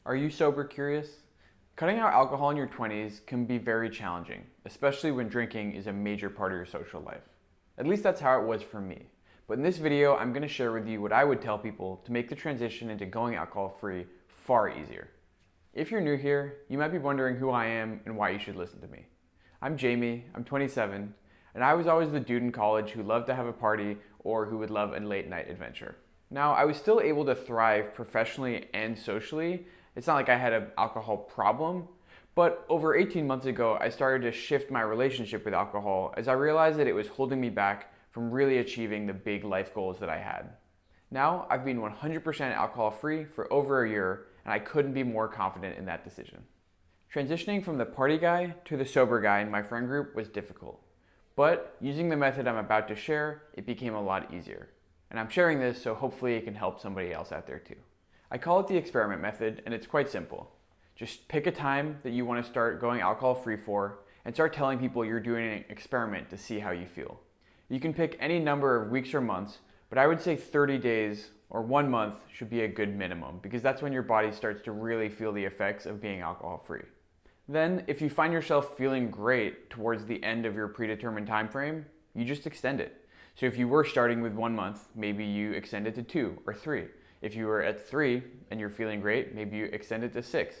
Are you sober curious? Cutting out alcohol in your 20s can be very challenging, especially when drinking is a major part of your social life. At least that's how it was for me. But in this video, I'm going to share with you what I would tell people to make the transition into going alcohol-free far easier. If you're new here, you might be wondering who I am and why you should listen to me. I'm Jamie, I'm 27, and I was always the dude in college who loved to have a party or who would love a late night adventure. Now, I was still able to thrive professionally and socially. It's not like I had an alcohol problem, but over 18 months ago, I started to shift my relationship with alcohol as I realized that it was holding me back from really achieving the big life goals that I had. Now, I've been 100% alcohol-free for over a year, and I couldn't be more confident in that decision. Transitioning from the party guy to the sober guy in my friend group was difficult, but using the method I'm about to share, it became a lot easier. And I'm sharing this so hopefully it can help somebody else out there too. I call it the experiment method, and it's quite simple. Just pick a time that you want to start going alcohol-free for and start telling people you're doing an experiment to see how you feel. You can pick any number of weeks or months, but I would say 30 days or 1 month should be a good minimum because that's when your body starts to really feel the effects of being alcohol-free. Then, if you find yourself feeling great towards the end of your predetermined time frame, you just extend it. So if you were starting with 1 month, maybe you extend it to 2 or 3. If you were at 3 and you're feeling great, maybe you extend it to 6.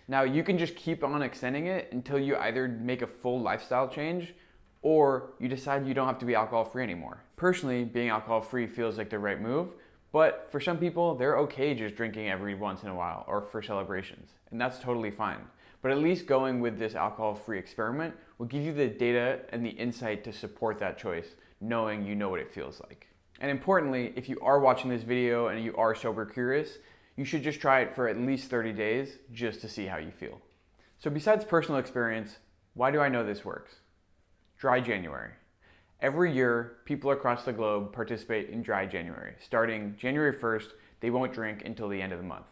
Now you can just keep on extending it until you either make a full lifestyle change or you decide you don't have to be alcohol-free anymore. Personally, being alcohol-free feels like the right move, but for some people, they're okay just drinking every once in a while or for celebrations, and that's totally fine. But at least going with this alcohol-free experiment will give you the data and the insight to support that choice, knowing you know what it feels like. And importantly, if you are watching this video and you are sober curious, you should just try it for at least 30 days just to see how you feel. So besides personal experience, why do I know this works? Dry January. Every year, people across the globe participate in Dry January. Starting January 1st, they won't drink until the end of the month.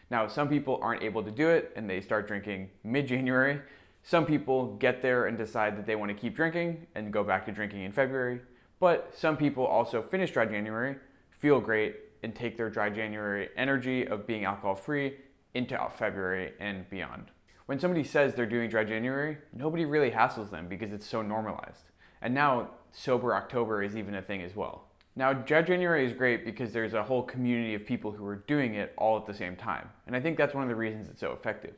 Now, some people aren't able to do it and they start drinking mid-January. Some people get there and decide that they want to keep drinking and go back to drinking in February. But some people also finish Dry January, feel great, and take their Dry January energy of being alcohol-free into February and beyond. When somebody says they're doing Dry January, nobody really hassles them because it's so normalized. And now, Sober October is even a thing as well. Now, Dry January is great because there's a whole community of people who are doing it all at the same time. And I think that's one of the reasons it's so effective.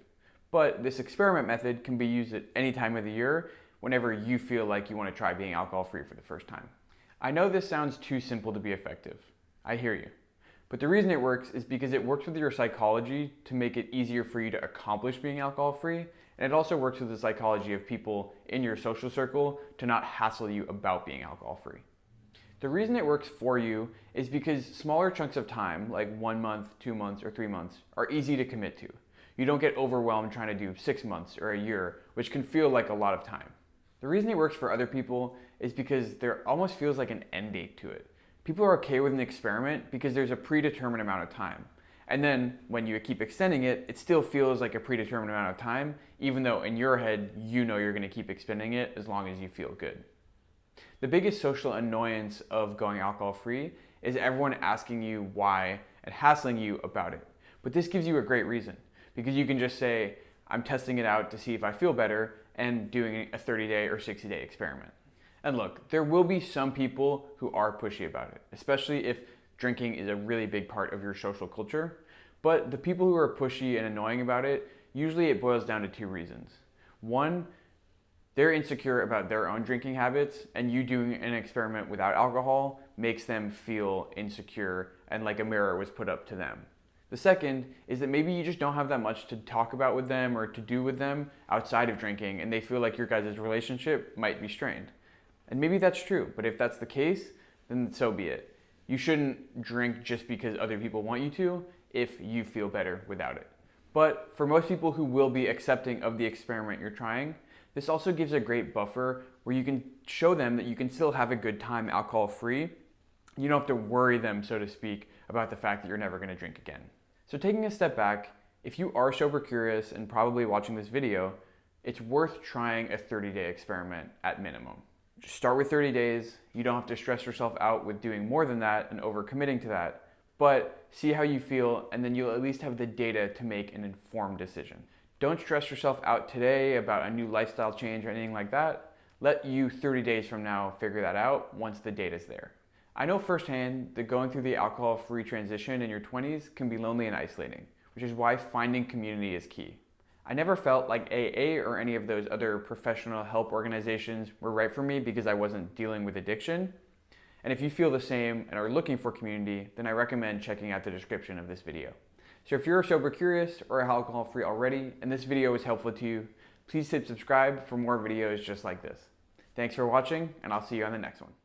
But this experiment method can be used at any time of the year whenever you feel like you want to try being alcohol-free for the first time. I know this sounds too simple to be effective. I hear you. But the reason it works is because it works with your psychology to make it easier for you to accomplish being alcohol-free, and it also works with the psychology of people in your social circle to not hassle you about being alcohol-free. The reason it works for you is because smaller chunks of time, like 1 month, 2 months, or 3 months, are easy to commit to. You don't get overwhelmed trying to do 6 months or a year, which can feel like a lot of time. The reason it works for other people is because there almost feels like an end date to it. People are okay with an experiment because there's a predetermined amount of time. And then when you keep extending it, it still feels like a predetermined amount of time, even though in your head, you know you're going to keep extending it as long as you feel good. The biggest social annoyance of going alcohol-free is everyone asking you why and hassling you about it. But this gives you a great reason because you can just say, I'm testing it out to see if I feel better and doing a 30-day or 60-day experiment. And look, there will be some people who are pushy about it, especially if drinking is a really big part of your social culture. But the people who are pushy and annoying about it, usually it boils down to 2 reasons. One, they're insecure about their own drinking habits, and you doing an experiment without alcohol makes them feel insecure and like a mirror was put up to them. The second is that maybe you just don't have that much to talk about with them or to do with them outside of drinking, and they feel like your guys' relationship might be strained. And maybe that's true, but if that's the case, then so be it. You shouldn't drink just because other people want you to if you feel better without it. But for most people who will be accepting of the experiment you're trying, this also gives a great buffer where you can show them that you can still have a good time alcohol-free. You don't have to worry them, so to speak, about the fact that you're never going to drink again. So taking a step back, if you are sober curious and probably watching this video, it's worth trying a 30-day experiment at minimum. Just start with 30 days. You don't have to stress yourself out with doing more than that and overcommitting to that. but see how you feel, and then you'll at least have the data to make an informed decision. Don't stress yourself out today about a new lifestyle change or anything like that. Let you 30 days from now figure that out once the data's there. I know firsthand that going through the alcohol-free transition in your 20s can be lonely and isolating, which is why finding community is key. I never felt like AA or any of those other professional help organizations were right for me because I wasn't dealing with addiction. And if you feel the same and are looking for community, then I recommend checking out the description of this video. So if you're sober curious or alcohol-free already and this video was helpful to you, please hit subscribe for more videos just like this. Thanks for watching, and I'll see you on the next one.